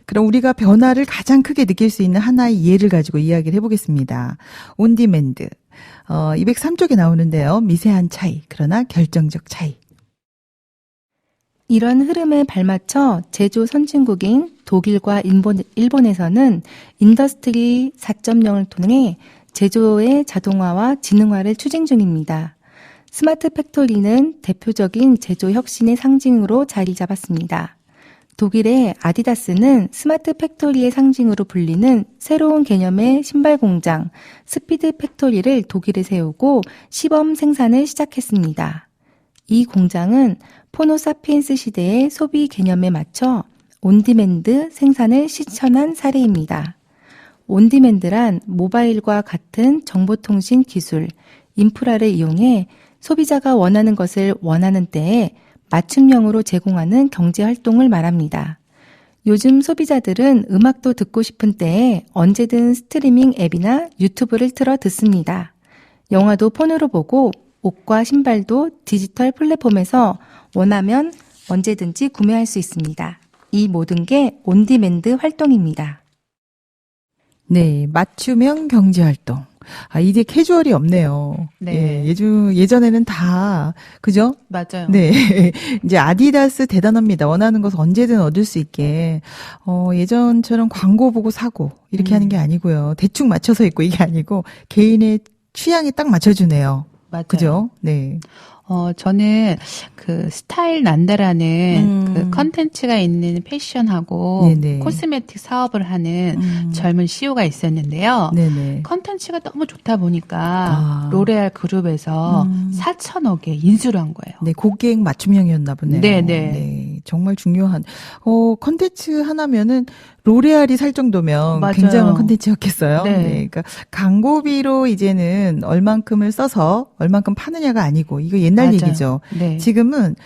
그럼 우리가 변화를 가장 크게 느낄 수 있는 하나의 예를 가지고 이야기를 해보겠습니다. 온디맨드. 203쪽에 나오는데요. 미세한 차이, 그러나 결정적 차이. 이런 흐름에 발맞춰 제조 선진국인 독일과 일본에서는 인더스트리 4.0을 통해 제조의 자동화와 지능화를 추진 중입니다. 스마트 팩토리는 대표적인 제조 혁신의 상징으로 자리 잡았습니다. 독일의 아디다스는 스마트 팩토리의 상징으로 불리는 새로운 개념의 신발 공장 스피드 팩토리를 독일에 세우고 시범 생산을 시작했습니다. 이 공장은 포노사피엔스 시대의 소비 개념에 맞춰 온디맨드 생산을 실천한 사례입니다. 온디맨드란 모바일과 같은 정보통신 기술, 인프라를 이용해 소비자가 원하는 것을 원하는 때에 맞춤형으로 제공하는 경제 활동을 말합니다. 요즘 소비자들은 음악도 듣고 싶은 때에 언제든 스트리밍 앱이나 유튜브를 틀어 듣습니다. 영화도 폰으로 보고 옷과 신발도 디지털 플랫폼에서 원하면 언제든지 구매할 수 있습니다. 이 모든 게 온디맨드 활동입니다. 네, 맞춤형 경제활동. 아, 이제 캐주얼이 없네요. 네. 예, 예전에는 다, 그죠? 맞아요. 네. 이제 아디다스 대단합니다. 원하는 것을 언제든 얻을 수 있게. 예전처럼 광고 보고 사고, 이렇게 하는 게 아니고요. 대충 맞춰서 입고 이게 아니고, 개인의 취향에 딱 맞춰주네요. 맞아요. 그죠? 네. 저는 그 스타일 난다라는 그 컨텐츠가 있는 패션하고 네네. 코스메틱 사업을 하는 젊은 CEO가 있었는데요. 네네. 컨텐츠가 너무 좋다 보니까 아. 로레알 그룹에서 4천억에 인수를 한 거예요. 네, 고객 맞춤형이었나 보네요. 네네. 네, 정말 중요한, 컨텐츠 하나면은 로레알이 살 정도면 맞아요. 굉장한 컨텐츠였겠어요. 네. 그러니까 광고비로 이제는 얼만큼을 써서 얼만큼 파느냐가 아니고, 이거 옛날 맞아요. 얘기죠. 네. 지금은,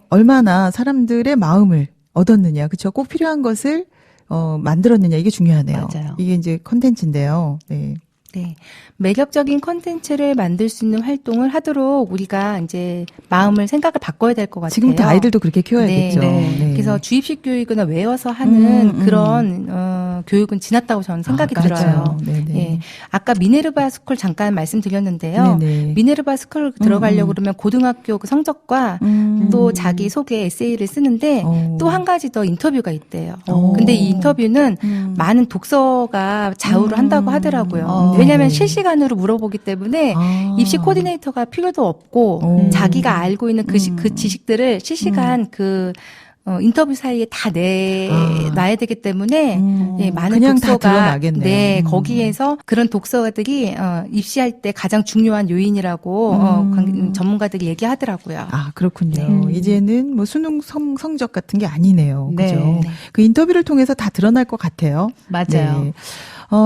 얼마나 사람들의 마음을 얻었느냐, 그쵸? 꼭 필요한 것을, 만들었느냐, 이게 중요하네요. 맞아요. 이게 이제 컨텐츠인데요. 네. 네. 매력적인 콘텐츠를 만들 수 있는 활동을 하도록 우리가 이제 마음을 생각을 바꿔야 될 것 같아요. 지금부터 아이들도 그렇게 키워야겠죠. 네. 네. 그래서 주입식 교육이나 외워서 하는 그런 교육은 지났다고 저는 생각이 아, 들어요. 맞아요. 네네. 예. 아까 미네르바 스쿨 잠깐 말씀드렸는데요. 네네. 미네르바 스쿨 들어가려고 그러면 고등학교 그 성적과 또 자기 소개 에세이를 쓰는데 또 한 가지 더 인터뷰가 있대요. 근데 이 인터뷰는 많은 독서가 좌우를 한다고 하더라고요. 왜냐하면 실시간으로 물어보기 때문에 입시 코디네이터가 필요도 없고 자기가 알고 있는 그 지식들을 실시간 인터뷰 사이에 다 놔야 되기 때문에 예, 많은 그냥 다 독서가 드러나겠네요. 네, 거기에서 그런 독서가들이 입시할 때 가장 중요한 요인이라고 전문가들이 얘기하더라고요. 아, 그렇군요. 이제는 뭐 수능 성적 같은 게 아니네요. 네. 그죠? 네. 그 인터뷰를 통해서 다 드러날 것 같아요. 맞아요. 네.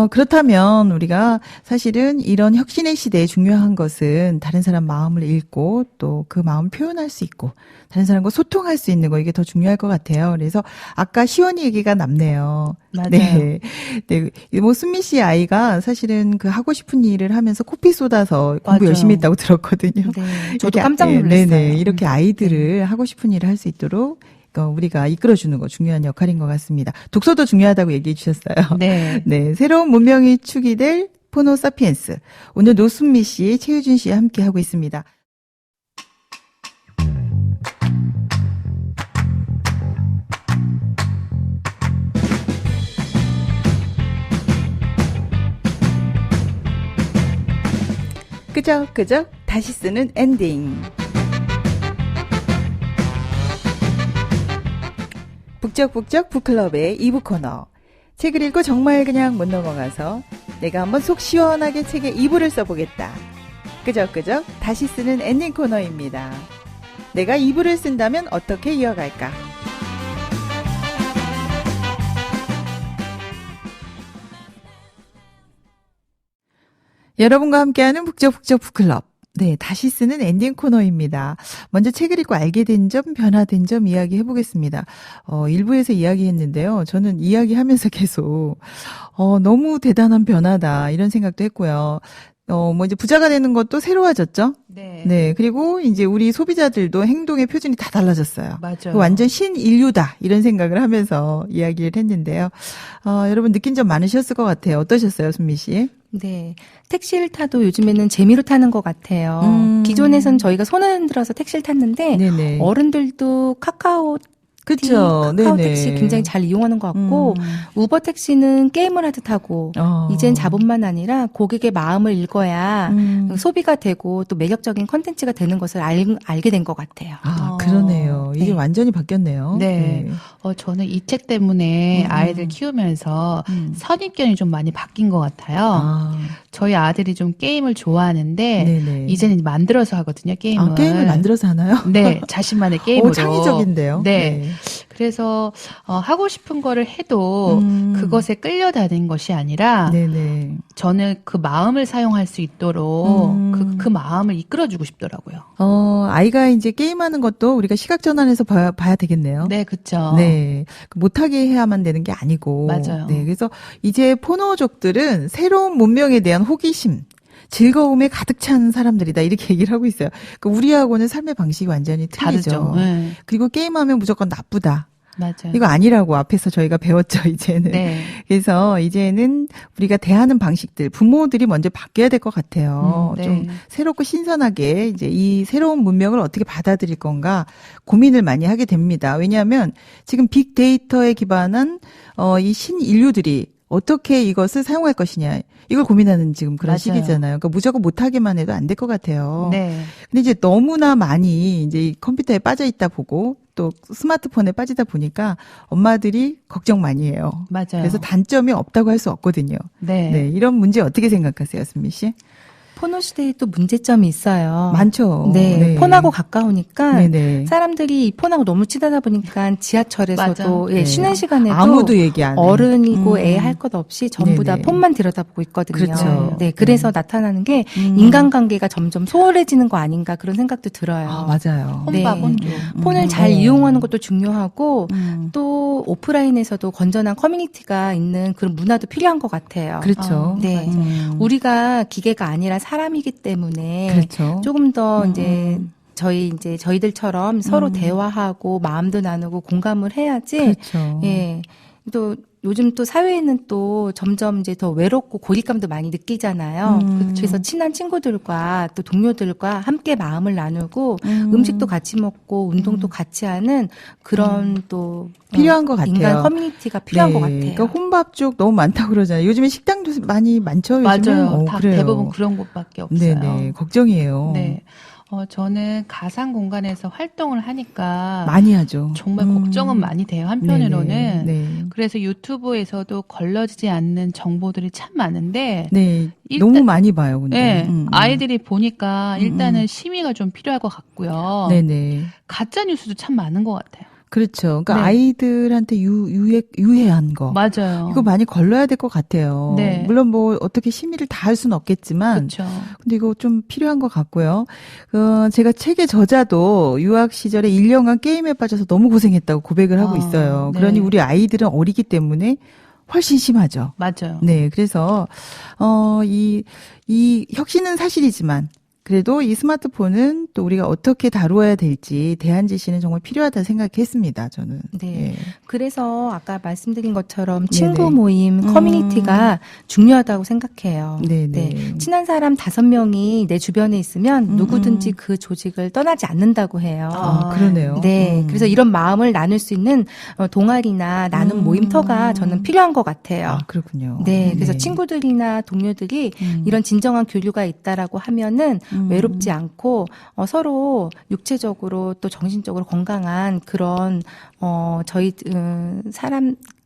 그렇다면 우리가 사실은 이런 혁신의 시대에 중요한 것은 다른 사람 마음을 읽고 또 그 마음을 표현할 수 있고 다른 사람과 소통할 수 있는 거 이게 더 중요할 것 같아요. 그래서 아까 시원이 얘기가 남네요. 맞아요. 네. 네. 뭐 순미 씨 아이가 사실은 그 하고 싶은 일을 하면서 코피 쏟아서 공부 맞아요. 열심히 했다고 들었거든요. 네, 저도 이렇게 깜짝 놀랐어요. 네네. 이렇게 아이들을 하고 싶은 일을 할 수 있도록 우리가 이끌어주는 거 중요한 역할인 것 같습니다. 독서도 중요하다고 얘기해 주셨어요. 네. 네, 새로운 문명이 축이 될 포노 사피엔스. 오늘 노순미 씨, 최유준 씨와 함께 하고 있습니다. 끄적끄적 다시 쓰는 엔딩. 북적북적 북클럽의 2부 코너. 책을 읽고 정말 그냥 못 넘어가서 내가 한번 속 시원하게 책의 2부를 써보겠다. 끄적끄적 다시 쓰는 엔딩 코너입니다. 내가 2부를 쓴다면 어떻게 이어갈까? 여러분과 함께하는 북적북적 북클럽. 네, 다시 쓰는 엔딩 코너입니다. 먼저 책을 읽고 알게 된 점, 변화된 점 이야기 해보겠습니다. 일부에서 이야기했는데요. 저는 이야기하면서 계속 너무 대단한 변화다 이런 생각도 했고요. 이제 부자가 되는 것도 새로워졌죠? 네. 네. 그리고 이제 우리 소비자들도 행동의 표준이 다 달라졌어요. 맞아요. 완전 신인류다. 이런 생각을 하면서 이야기를 했는데요. 여러분 느낀 점 많으셨을 것 같아요. 어떠셨어요, 순미 씨? 네. 택시를 타도 요즘에는 재미로 타는 것 같아요. 기존에선 저희가 손을 흔들어서 택시를 탔는데 네네. 어른들도 카카오 그쵸. 카카오 네네. 택시 굉장히 잘 이용하는 것 같고 우버 택시는 게임을 하듯 하고 이젠 자본만 아니라 고객의 마음을 읽어야 소비가 되고 또 매력적인 컨텐츠가 되는 것을 알게 된 것 같아요. 그러네요. 이게 네. 완전히 바뀌었네요. 네. 저는 이 책 때문에 아이들 키우면서 선입견이 좀 많이 바뀐 것 같아요. 저희 아들이 좀 게임을 좋아하는데 네네. 이제는 만들어서 하거든요, 게임을. 게임을 만들어서 하나요? 네, 자신만의 게임으로. 창의적인데요. 네. 그래서 하고 싶은 거를 해도 그것에 끌려다니는 것이 아니라 네네. 저는 그 마음을 사용할 수 있도록 그 마음을 이끌어주고 싶더라고요. 아이가 이제 게임하는 것도 우리가 시각 전환해서 봐야 되겠네요. 네, 그렇죠. 네. 못하게 해야만 되는 게 아니고. 맞아요. 네. 그래서 이제 포노족들은 새로운 문명에 대한 호기심, 즐거움에 가득 찬 사람들이다. 이렇게 얘기를 하고 있어요. 그러니까 우리하고는 삶의 방식이 완전히 틀리죠. 다르죠. 네. 그리고 게임하면 무조건 나쁘다. 맞아요. 이거 아니라고 앞에서 저희가 배웠죠, 이제는. 네. 그래서 이제는 우리가 대하는 방식들, 부모들이 먼저 바뀌어야 될 것 같아요. 네. 좀 새롭고 신선하게 이제 이 새로운 문명을 어떻게 받아들일 건가 고민을 많이 하게 됩니다. 왜냐하면 지금 빅데이터에 기반한 이 신인류들이 어떻게 이것을 사용할 것이냐. 이걸 고민하는 지금 그런 맞아요. 시기잖아요. 그러니까 무조건 못하게만 해도 안 될 것 같아요. 네. 근데 이제 너무나 많이 이제 이 컴퓨터에 빠져 있다 보고 또 스마트폰에 빠지다 보니까 엄마들이 걱정 많이 해요. 맞아요. 그래서 단점이 없다고 할 수 없거든요. 네. 네, 이런 문제 어떻게 생각하세요, 순미 씨? 포노 시대에 또 문제점이 있어요. 많죠. 네. 폰하고 가까우니까 네네. 사람들이 이 폰하고 너무 치다다 보니까 지하철에서도 맞아. 예, 네. 쉬는 시간에도 아무도 얘기 안 해. 어른이고 애 할 것 없이 전부 다 네네. 폰만 들여다보고 있거든요. 그렇죠. 네, 그래서 나타나는 게 인간관계가 점점 소홀해지는 거 아닌가 그런 생각도 들어요. 맞아요. 네. 혼밥 혼조. 폰을 잘 이용하는 것도 중요하고 음. 또 오프라인에서도 건전한 커뮤니티가 있는 그런 문화도 필요한 것 같아요. 그렇죠. 네. 우리가 기계가 아니라 사람이기 때문에 그렇죠. 조금 더 이제 저희들처럼 서로 대화하고 마음도 나누고 공감을 해야지. 그렇죠. 예. 또 요즘 또 사회에는 또 점점 이제 더 외롭고 고립감도 많이 느끼잖아요. 그래서 친한 친구들과 또 동료들과 함께 마음을 나누고 음식도 같이 먹고 운동도 같이 하는 그런 또 필요한 것 같아요. 인간 커뮤니티가 필요한 것 같아요. 그러니까 혼밥족 너무 많다고 그러잖아요. 요즘에 식당도 많이 많죠. 요즘은? 맞아요. 다 그래요. 대부분 그런 곳밖에 없어요. 네네. 걱정이에요. 네. 저는 가상 공간에서 활동을 하니까 많이 하죠. 정말 걱정은 많이 돼요. 한편으로는. 네네. 네. 그래서 유튜브에서도 걸러지지 않는 정보들이 참 많은데 네. 일단- 너무 많이 봐요, 근데. 네, 아이들이 보니까 일단은 심의가 좀 필요할 것 같고요. 네네. 가짜 뉴스도 참 많은 것 같아요. 그렇죠. 그러니까 네. 아이들한테 유해한 거. 맞아요. 이거 많이 걸러야 될 것 같아요. 네. 물론 뭐 어떻게 심의를 다 할 수는 없겠지만, 그렇죠. 근데 이거 좀 필요한 것 같고요. 제가 책의 저자도 유학 시절에 1년간 게임에 빠져서 너무 고생했다고 고백을 하고 있어요. 네. 그러니 우리 아이들은 어리기 때문에 훨씬 심하죠. 맞아요. 네, 그래서 이 혁신은 사실이지만 그래도 이 스마트폰은 또 우리가 어떻게 다루어야 될지 대안 제시는 정말 필요하다 생각했습니다. 저는. 네. 예. 그래서 아까 말씀드린 것처럼 친구 네네. 모임, 커뮤니티가 중요하다고 생각해요. 네네. 네. 친한 사람 5명이 내 주변에 있으면 누구든지 그 조직을 떠나지 않는다고 해요. 아, 그러네요. 네. 그래서 이런 마음을 나눌 수 있는 동아리나 나눔 모임터가 저는 필요한 것 같아요. 아, 그렇군요. 네. 그래서 친구들이나 동료들이 이런 진정한 교류가 있다라고 하면은 외롭지 않고 서로 육체적으로 또 정신적으로 건강한 그런 저희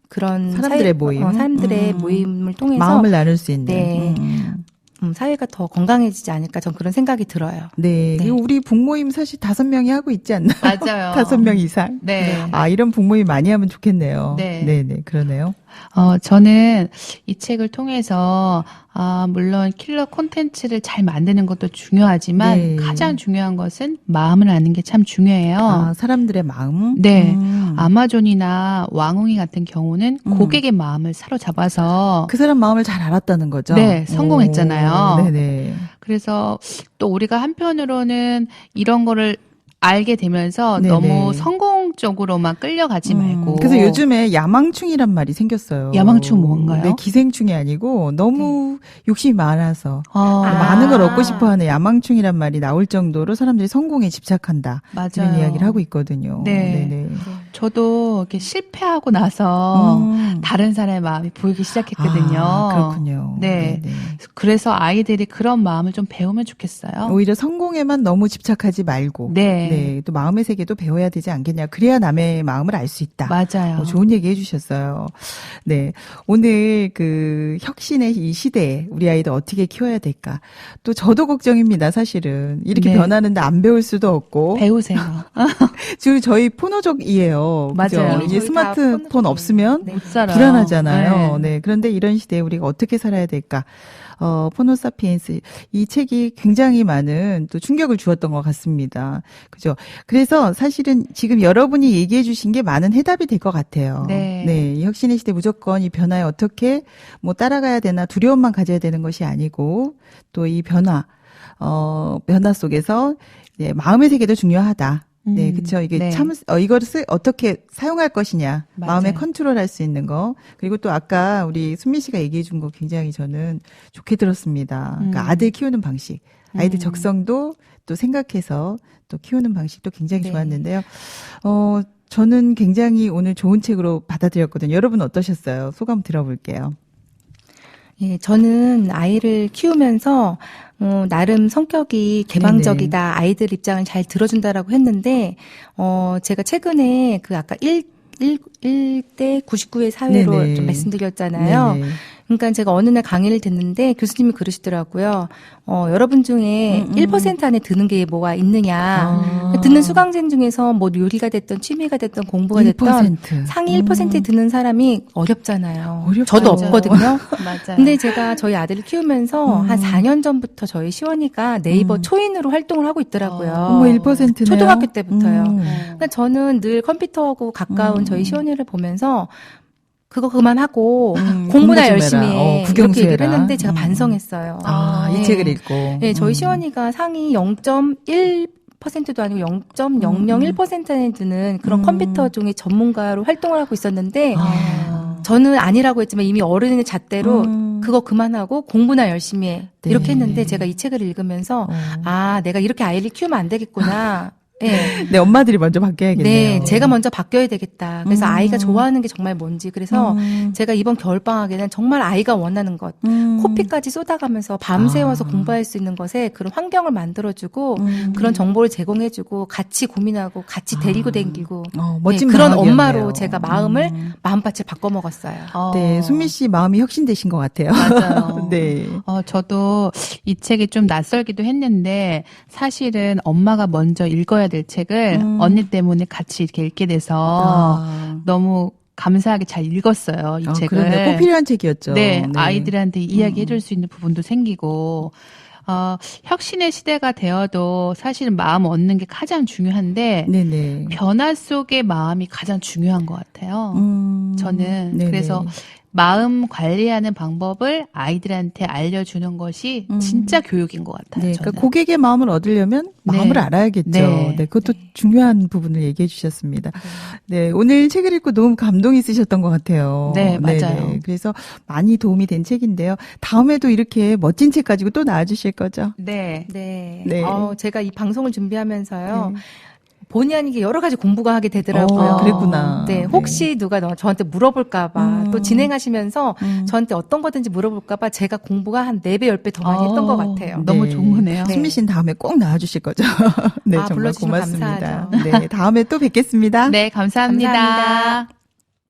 그런 사람들의 모임. 사람들의 모임을 통해서 마음을 나눌 수 있는. 네. 사회가 더 건강해지지 않을까 전 그런 생각이 들어요. 네. 그리고 우리 북모임 사실 5명이 하고 있지 않나? 맞아요. 5명 이상. 네. 아, 이런 북모임 많이 하면 좋겠네요. 네. 네네. 그러네요. 저는 이 책을 통해서, 물론 킬러 콘텐츠를 잘 만드는 것도 중요하지만 네. 가장 중요한 것은 마음을 아는 게 참 중요해요. 아, 사람들의 마음? 네. 아마존이나 왕웅이 같은 경우는 고객의 마음을 사로잡아서 그 사람 마음을 잘 알았다는 거죠? 네, 성공했잖아요. 오, 네네. 그래서 또 우리가 한편으로는 이런 거를 알게 되면서 네네. 너무 성공적으로만 끌려가지 말고. 그래서 요즘에 야망충이란 말이 생겼어요. 야망충 뭔가요? 네, 기생충이 아니고 너무 욕심이 많아서 아, 많은 걸 얻고 싶어하는 야망충이란 말이 나올 정도로 사람들이 성공에 집착한다. 맞아요. 이런 이야기를 하고 있거든요. 네. 네네. 저도 이렇게 실패하고 나서 다른 사람의 마음이 보이기 시작했거든요. 아, 그렇군요. 네. 네네. 그래서 아이들이 그런 마음을 좀 배우면 좋겠어요. 오히려 성공에만 너무 집착하지 말고 네. 네, 또 마음의 세계도 배워야 되지 않겠냐. 그래야 남의 마음을 알 수 있다. 맞아요. 좋은 얘기 해주셨어요. 네. 오늘 그 혁신의 이 시대에 우리 아이들 어떻게 키워야 될까. 또 저도 걱정입니다, 사실은. 이렇게 네. 변하는데 안 배울 수도 없고. 배우세요. 지금 저희 포노족이에요. 그죠? 맞아요. 이제 저희 다 스마트폰 포노족이에요. 없으면 네. 못 살아요. 불안하잖아요. 네. 네. 그런데 이런 시대에 우리가 어떻게 살아야 될까? 포노사피엔스 이 책이 굉장히 많은 또 충격을 주었던 것 같습니다. 그죠? 그래서 사실은 지금 여러분이 얘기해 주신 게 많은 해답이 될 것 같아요. 네. 이 혁신의 시대 무조건 이 변화에 어떻게 뭐 따라가야 되나 두려움만 가져야 되는 것이 아니고 또 이 변화 속에서 네, 마음의 세계도 중요하다. 네, 그렇죠. 이게 네. 참 이거를 어떻게 사용할 것이냐, 맞아요. 마음에 컨트롤할 수 있는 거. 그리고 또 아까 우리 순미 씨가 얘기해 준 거 굉장히 저는 좋게 들었습니다. 그러니까 아들 키우는 방식, 아이들 적성도 또 생각해서 또 키우는 방식도 굉장히 네. 좋았는데요. 저는 굉장히 오늘 좋은 책으로 받아들였거든요. 여러분 어떠셨어요? 소감 들어볼게요. 예, 저는 아이를 키우면서 나름 성격이 개방적이다, 아이들 입장을 잘 들어준다라고 했는데 제가 최근에 그 아까 1대 99의 사회로 네네. 좀 말씀드렸잖아요. 네네. 그러니까 제가 어느 날 강의를 듣는데 교수님이 그러시더라고요. 여러분 중에 1% 안에 드는 게 뭐가 있느냐. 듣는 수강생 중에서 뭐 요리가 됐든 취미가 됐든 공부가 됐든 1%. 상위 1%에 드는 사람이 어렵잖아요. 어렵죠. 저도 맞아요. 없거든요. 맞아요. 근데 제가 저희 아들을 키우면서 한 4년 전부터 저희 시원이가 네이버 초인으로 활동을 하고 있더라고요. 어머 1%네요. 초등학교 때부터요. 그러니까 저는 늘 컴퓨터하고 가까운 저희 시원이를 보면서 그거 그만하고 공부 공부나 좀 열심히 해라. 해. 구경수 이렇게 얘기를 해라. 했는데 제가 반성했어요. 이 네. 책을 읽고. 네, 저희 시원이가 상위 0.1%도 아니고 0.001% 안에 드는 그런 컴퓨터 중에 전문가로 활동을 하고 있었는데 저는 아니라고 했지만 이미 어른의 잣대로 그거 그만하고 공부나 열심히 해. 네. 이렇게 했는데 제가 이 책을 읽으면서 내가 이렇게 아이를 키우면 안 되겠구나. 네. 네, 엄마들이 먼저 바뀌어야겠네요. 네, 제가 먼저 바뀌어야 되겠다. 그래서 아이가 좋아하는 게 정말 뭔지. 그래서 제가 이번 겨울방학에는 정말 아이가 원하는 것, 코피까지 쏟아가면서 밤새워서 공부할 수 있는 것에 그런 환경을 만들어주고 그런 정보를 제공해주고 같이 고민하고 같이 데리고 다니고 멋진 네, 그런 방학이었네요. 엄마로 제가 마음밭을 바꿔먹었어요. 네, 순미 씨 마음이 혁신되신 것 같아요. 맞아요. 네. 저도 이 책이 좀 낯설기도 했는데 사실은 엄마가 먼저 읽어야 될 책을 언니 때문에 같이 이렇게 읽게 돼서 너무 감사하게 잘 읽었어요. 이 책을. 그러네. 꼭 필요한 책이었죠. 네, 아이들한테 이야기해줄 수 있는 부분도 생기고. 혁신의 시대가 되어도 사실은 마음 얻는 게 가장 중요한데 네네. 변화 속의 마음이 가장 중요한 것 같아요. 저는 네네. 그래서 마음 관리하는 방법을 아이들한테 알려주는 것이 진짜 교육인 것 같아요. 네, 저는. 그러니까 고객의 마음을 얻으려면 마음을 네. 알아야겠죠. 네. 네, 그것도 중요한 부분을 얘기해 주셨습니다. 네, 오늘 책을 읽고 너무 감동이 있으셨던 것 같아요. 네, 맞아요. 그래서 많이 도움이 된 책인데요. 다음에도 이렇게 멋진 책 가지고 또 나와주실 거죠? 네. 네. 네. 제가 이 방송을 준비하면서요. 네. 본의 아니게 여러 가지 공부가 하게 되더라고요. 그랬구나. 네, 혹시 누가 저한테 물어볼까봐 또 진행하시면서 저한테 어떤 거든지 물어볼까봐 제가 공부가 한 4배, 10배 더 많이 했던 것 같아요. 너무 네. 좋으네요. 네. 수미 씨는 다음에 꼭 나와주실 거죠? 네, 정말 불러주시면 고맙습니다. 감사하죠. 네, 다음에 또 뵙겠습니다. 네, 감사합니다. 감사합니다.